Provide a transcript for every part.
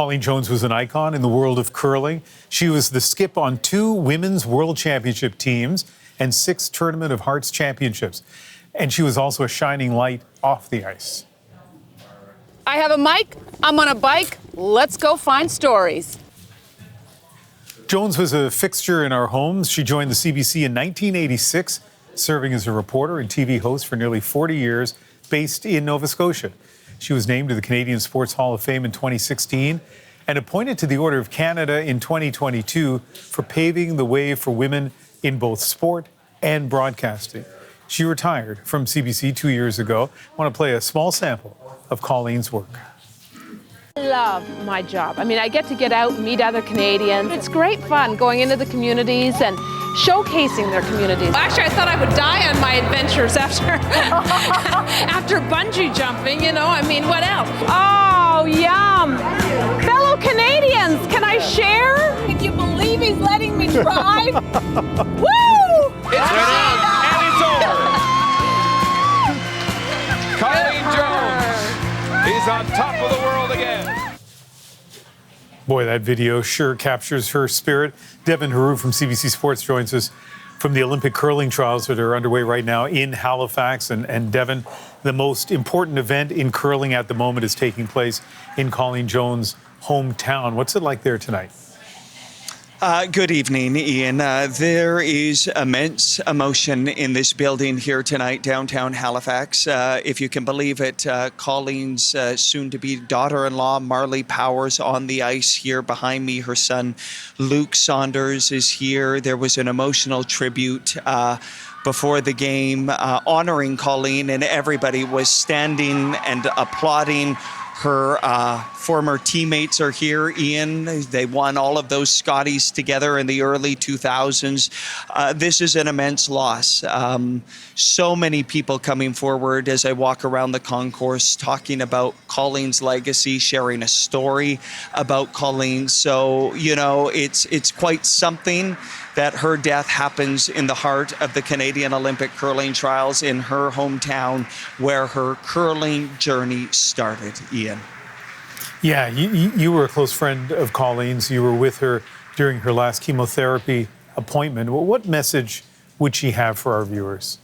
Colleen Jones was an icon in the world of curling. She was the skip on 2 women's world championship teams and 6 Tournament of Hearts championships. And she was also a shining light off the ice. I have a mic, I'm on a bike, let's go find stories. Jones was a fixture in our homes. She joined the CBC in 1986, serving as a reporter and TV host for nearly 40 years, based in Nova Scotia. She was named to the Canadian Sports Hall of Fame in 2016 and appointed to the Order of Canada in 2022 for paving the way for women in both sport and broadcasting. She retired from CBC 2 years ago. I want to play a small sample of Colleen's work. I love my job. I mean, I get to get out and meet other Canadians. It's great fun going into the communities and showcasing their communities. Actually, I thought I would die on my adventures after bungee jumping, you know. I mean, what else? Oh, yum! Fellow Canadians, can I share? Can you believe he's letting me try? Woo! It's done, and it's over. Colleen Jones is on top of the world again. Boy, that video sure captures her spirit. Devin Heroux from CBC Sports joins us from the Olympic curling trials that are underway right now in Halifax. And Devin, the most important event in curling at the moment is taking place in Colleen Jones' hometown. What's it like there tonight? Good evening, Ian. There is immense emotion in this building here tonight, downtown Halifax. If you can believe it, Colleen's soon-to-be daughter-in-law, Marley Powers, on the ice here behind me. Her son, Luke Saunders, is here. There was an emotional tribute before the game honoring Colleen, and everybody was standing and applauding. Her former teammates are here, Ian. They won all of those Scotties together in the early 2000s. This is an immense loss. So many people coming forward as I walk around the concourse talking about Colleen's legacy, sharing a story about Colleen. So, you know, it's quite something that her death happens in the heart of the Canadian Olympic curling trials in her hometown where her curling journey started, Ian. Yeah, you were a close friend of Colleen's. You were with her during her last chemotherapy appointment. What message would she have for our viewers?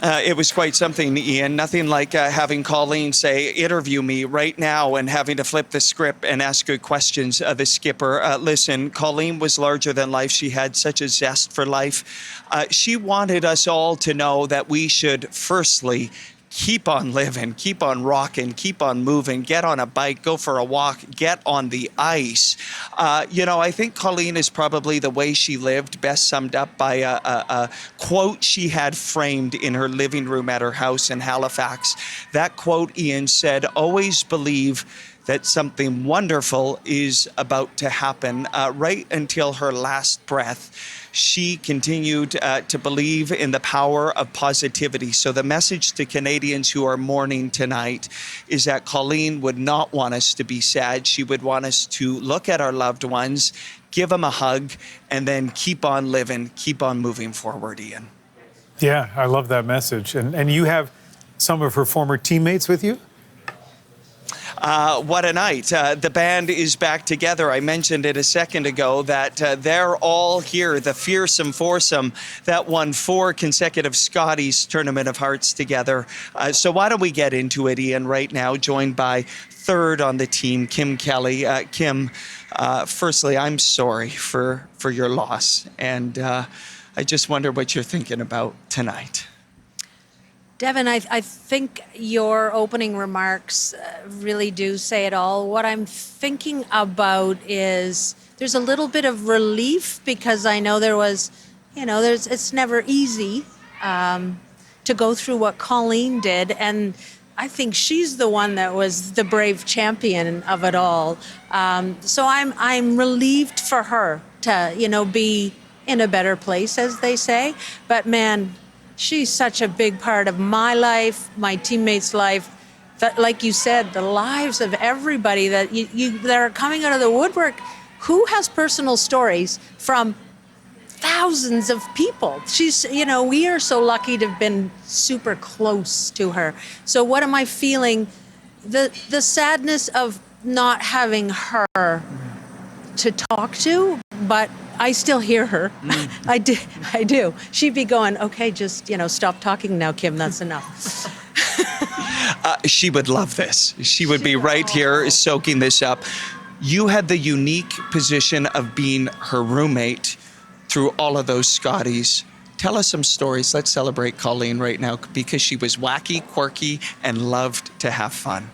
It was quite something, Ian. Nothing like having Colleen say, interview me right now, and having to flip the script and ask good questions of the skipper. Listen, Colleen was larger than life. She had such a zest for life. She wanted us all to know that we should, firstly, keep on living, keep on rocking, keep on moving, get on a bike, go for a walk, get on the ice. You know, I think Colleen is probably the way she lived best summed up by a quote she had framed in her living room at her house in Halifax. That quote, Ian, said, "Always believe that something wonderful is about to happen." Right until her last breath, she continued to believe in the power of positivity. So the message to Canadians who are mourning tonight is that Colleen would not want us to be sad. She would want us to look at our loved ones, give them a hug, and then keep on living, keep on moving forward, Ian. Yeah, I love that message. And you have some of her former teammates with you? What a night. The band is back together. I mentioned it a second ago that they're all here, the fearsome foursome that won 4 consecutive Scotties Tournament of Hearts together. So why don't we get into it, Ian, right now, joined by third on the team, Kim Kelly. Kim, firstly, I'm sorry for your loss. And I just wonder what you're thinking about tonight. Devin, I think your opening remarks really do say it all. What I'm thinking about is there's a little bit of relief because I know there was, you know, it's never easy to go through what Colleen did. And I think she's the one that was the brave champion of it all. So I'm relieved for her to, you know, be in a better place, as they say. But man, she's such a big part of my life, my teammates' life. That, like you said, the lives of everybody that that are coming out of the woodwork. Who has personal stories from thousands of people? She's, you know, we are so lucky to have been super close to her. So what am I feeling? The sadness of not having her to talk to, but I still hear her. I do. She'd be going, okay, just, stop talking now, Kim, that's enough. She would love this. She would be right here soaking this up. You had the unique position of being her roommate through all of those Scotties. Tell us some stories. Let's celebrate Colleen right now because she was wacky, quirky, and loved to have fun.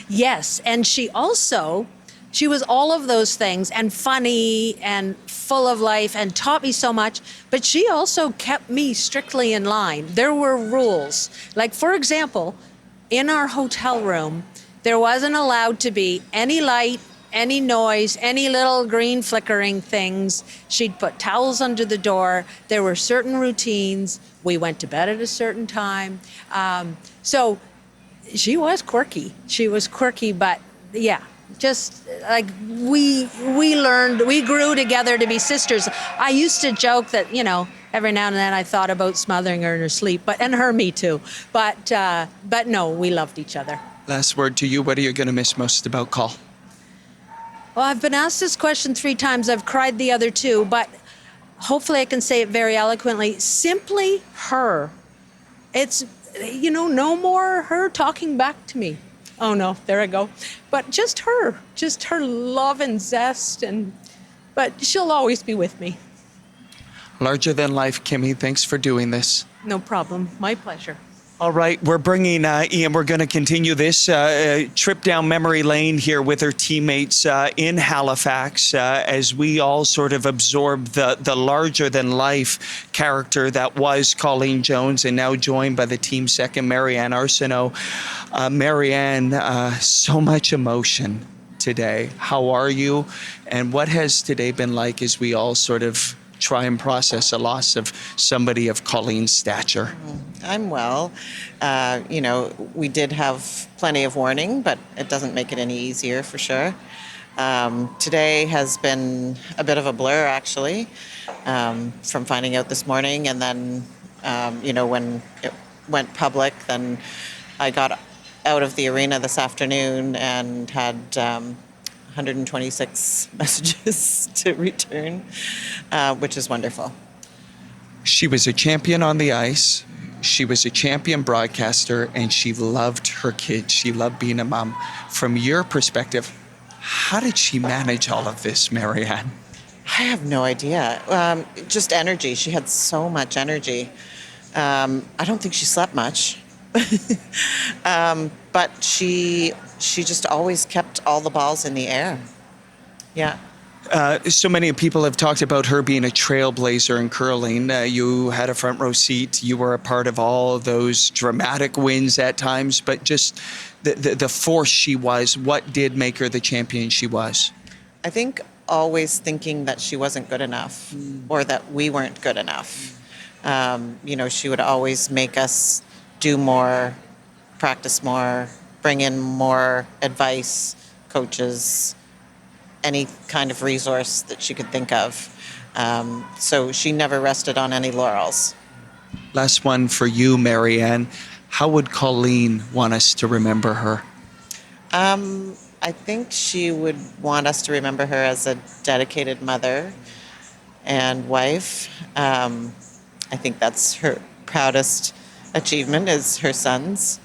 Yes, and she was all of those things and funny and full of life and taught me so much, but she also kept me strictly in line. There were rules. Like, for example, in our hotel room, there wasn't allowed to be any light, any noise, any little green flickering things. She'd put towels under the door. There were certain routines. We went to bed at a certain time. So she was quirky. But yeah, just like we grew together to be sisters. I used to joke that, every now and then I thought about smothering her in her sleep, and me too. But no, we loved each other. Last word to you. What are you going to miss most about Col? Well, I've been asked this question 3 times. I've cried the other 2, but hopefully I can say it very eloquently. Simply her. It's, no more her talking back to me. Oh no, there I go. But just her love and zest, but she'll always be with me. Larger than life, Kimmy. Thanks for doing this. No problem. My pleasure. All right, we're bringing Ian. We're going to continue this trip down memory lane here with her teammates in Halifax as we all sort of absorb the larger-than-life character that was Colleen Jones, and now joined by the team's second, Marianne Arsenault. Marianne, so much emotion today. How are you? And what has today been like as we all sort of try and process a loss of somebody of Colleen's stature? I'm well. We did have plenty of warning, but it doesn't make it any easier for sure. Today has been a bit of a blur, actually, from finding out this morning. And then, when it went public, then I got out of the arena this afternoon and had 126 messages to return, which is wonderful. She was a champion on the ice. She was a champion broadcaster, and she loved her kids. She loved being a mom. From your perspective, how did she manage all of this, Marianne? I have no idea. Just energy. She had so much energy. I don't think she slept much. But she just always kept all the balls in the air. Yeah. So many people have talked about her being a trailblazer in curling. You had a front row seat. You were a part of all of those dramatic wins at times, but just the force she was, what did make her the champion she was? I think always thinking that she wasn't good enough or that we weren't good enough. She would always make us do more, practice more, bring in more advice, coaches, any kind of resource that she could think of. So she never rested on any laurels. Last one for you, Marianne. How would Colleen want us to remember her? I think she would want us to remember her as a dedicated mother and wife. I think that's her proudest achievement is her sons.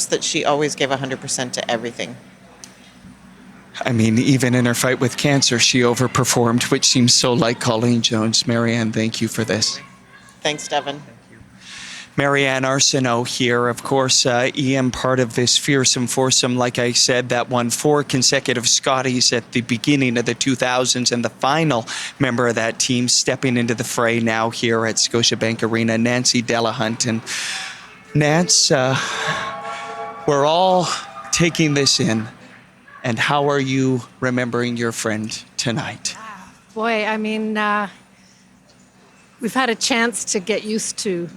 That she always gave 100% to everything. I mean, even in her fight with cancer, she overperformed, which seems so like Colleen Jones. Marianne, thank you for this. Thanks, Devin. Marianne Arsenault here, of course, Ian, part of this fearsome foursome, like I said, that won 4 consecutive Scotties at the beginning of the 2000s, and the final member of that team stepping into the fray now here at Scotiabank Arena, Nancy Delahunt. And Nance, we're all taking this in, and how are you remembering your friend tonight? Boy, I mean, we've had a chance to get used to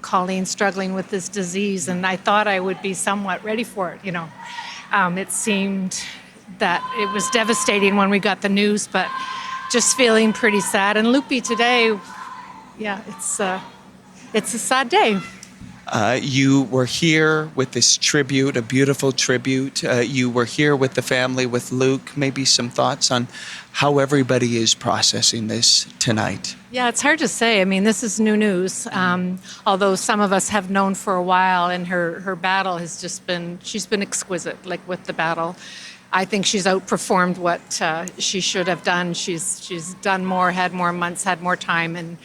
Colleen struggling with this disease, and I thought I would be somewhat ready for it, It seemed that it was devastating when we got the news, but just feeling pretty sad. And loopy today, yeah, it's a sad day. You were here with this tribute, a beautiful tribute. You were here with the family, with Luke. Maybe some thoughts on how everybody is processing this tonight. Yeah, it's hard to say. I mean, this is new news. Although some of us have known for a while, and her battle has just been, she's been exquisite, like with the battle. I think she's outperformed what she should have done. She's done more, had more months, had more time. And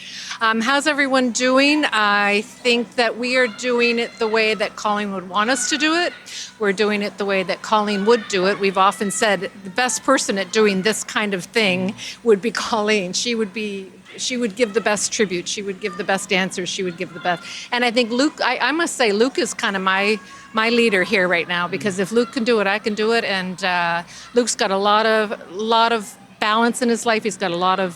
how's everyone doing? I think that we are doing it the way that Colleen would want us to do it. We're doing it the way that Colleen would do it. We've often said the best person at doing this kind of thing would be Colleen. She would give the best tribute. She would give the best answers. She would give the best. And I think Luke, I must say, Luke is kind of my leader here right now, because if Luke can do it, I can do it. And Luke's got a lot of balance in his life. He's got a lot of,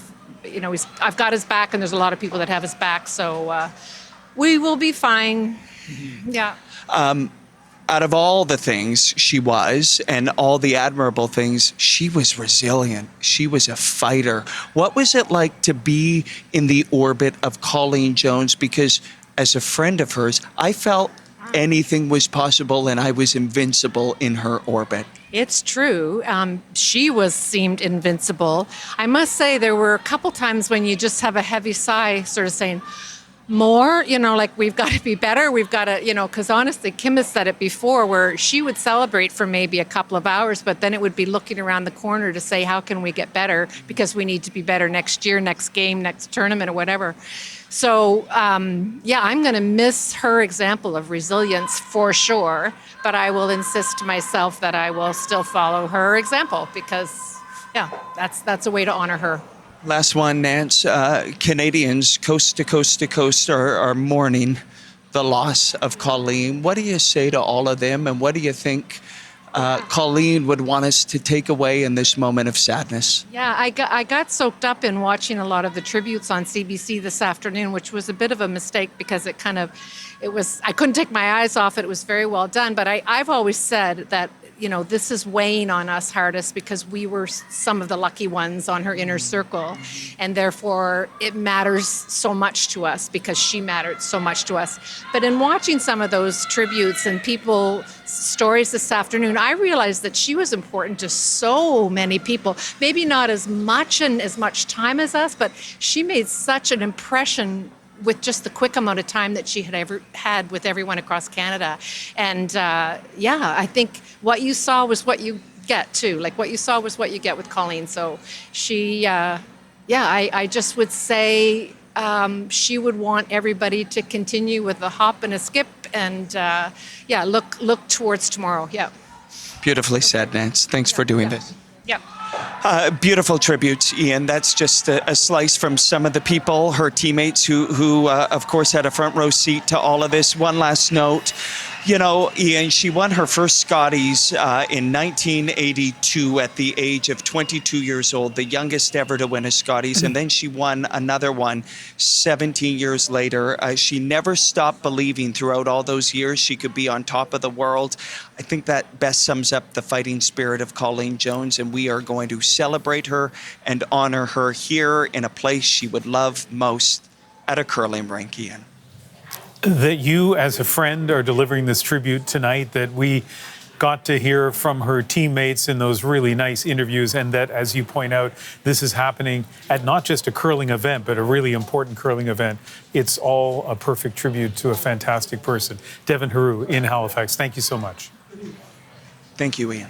I've got his back, and there's a lot of people that have his back. So we will be fine. Yeah. Out of all the things she was, and all the admirable things, she was resilient. She was a fighter. What was it like to be in the orbit of Colleen Jones? Because as a friend of hers, I felt anything was possible, and I was invincible in her orbit. It's true. She seemed invincible. I must say there were a couple times when you just have a heavy sigh, sort of saying, more, like we've got to be better. We've got to, because honestly, Kim has said it before, where she would celebrate for maybe a couple of hours, but then it would be looking around the corner to say, how can we get better? Because we need to be better next year, next game, next tournament, or whatever. So, I'm going to miss her example of resilience for sure, but I will insist to myself that I will still follow her example, because, that's a way to honor her. Last one, Nance. Canadians, coast to coast to coast, are mourning the loss of Colleen. What do you say to all of them, and what do you think Colleen would want us to take away in this moment of sadness? Yeah, I got soaked up in watching a lot of the tributes on CBC this afternoon, which was a bit of a mistake, because I couldn't take my eyes off it. It was very well done, but I've always said that this is weighing on us hardest because we were some of the lucky ones on her inner circle. And therefore, it matters so much to us because she mattered so much to us. But in watching some of those tributes and people's stories this afternoon, I realized that she was important to so many people. Maybe not as much and as much time as us, but she made such an impression with just the quick amount of time that she had ever had with everyone across Canada. And I think what you saw was what you get too. Like what you saw was what you get with Colleen. So she, I just would say she would want everybody to continue with a hop and a skip and look towards tomorrow. Yeah. Beautifully said, Nance. Thanks for doing this. Yeah. Beautiful tributes, Ian. That's just a slice from some of the people, her teammates, who of course, had a front row seat to all of this. One last note. Ian, she won her first Scotties in 1982 at the age of 22 years old, the youngest ever to win a Scotties. And then she won another one 17 years later. She never stopped believing throughout all those years she could be on top of the world. I think that best sums up the fighting spirit of Colleen Jones, and we are going to celebrate her and honor her here in a place she would love most, at a curling rink, Ian. That you, as a friend, are delivering this tribute tonight, that we got to hear from her teammates in those really nice interviews, and that, as you point out, this is happening at not just a curling event, but a really important curling event. It's all a perfect tribute to a fantastic person. Devin Heroux in Halifax, thank you so much. Thank you, Ian.